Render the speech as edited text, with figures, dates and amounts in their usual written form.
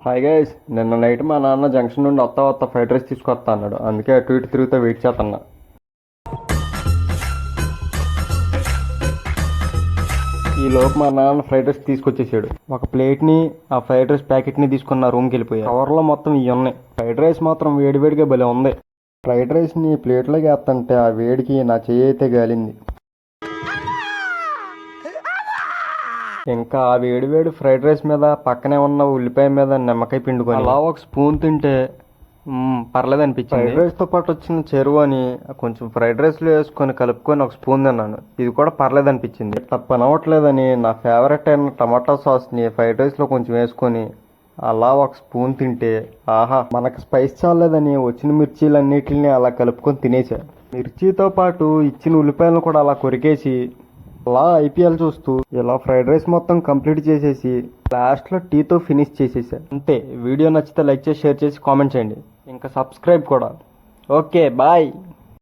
Hi guys, నిన్న night మా నాన్న జంక్షన్ నుండి వస్తా ఫ్రైడ్ రైస్ తీసుకొస్తా అన్నాడు. అందుకే అటు ఇటు తిరుగుతూ వెయిట్ చేస్తున్నా. ఈ లోపు మా నాన్న ఫ్రైడ్ రైస్ తీసుకొచ్చేసాడు. ఒక ప్లేట్ని ఆ ఫ్రైడ్ రైస్ ప్యాకెట్ని తీసుకున్న రూమ్కి వెళ్ళిపోయా. కవర్లో మొత్తం ఇవి ఉన్నాయి. ఫ్రైడ్ రైస్ మాత్రం వేడివేడిగా భలే ఉంది. ఫ్రైడ్ రైస్ని ప్లేట్లోకి వేస్తుంటే ఆ వేడికి నా చెయ్యి అయితే గాలింది. ఇంకా ఆ వేడివేడి ఫ్రైడ్ రైస్ మీద పక్కనే ఉన్న ఉల్లిపాయ మీద నిమ్మకాయ పిండుకొని అలా ఒక స్పూన్ తింటే పర్లేదు అనిపించింది. ఫ్రైడ్ రైస్తో పాటు వచ్చిన చెరువు అని కొంచెం ఫ్రైడ్ రైస్లో వేసుకొని కలుపుకొని ఒక స్పూన్ తిన్నాను. ఇది కూడా పర్లేదు అనిపించింది. తప్పనవట్లేదని నా ఫేవరెట్ అయిన టమాటా సాస్ని ఫ్రైడ్ రైస్లో కొంచెం వేసుకొని అలా ఒక స్పూన్ తింటే ఆహా, మనకు స్పైస్ చాలేదని వచ్చిన మిర్చీలన్నిటిని అలా కలుపుకొని తినేసా. మిర్చితో పాటు ఇచ్చిన ఉల్లిపాయలను కూడా అలా కొరికేసి అలా ఐపీఎల్ చూస్తూ ఇలా ఫ్రైడ్ రైస్ మొత్తం కంప్లీట్ చేసేసి లాస్ట్లో టీతో ఫినిష్ చేసేసా. అంతే. వీడియో నచ్చితే లైక్ చేసి షేర్ చేసి కామెంట్ చేయండి. ఇంకా సబ్స్క్రైబ్ కూడా. Okay, bye.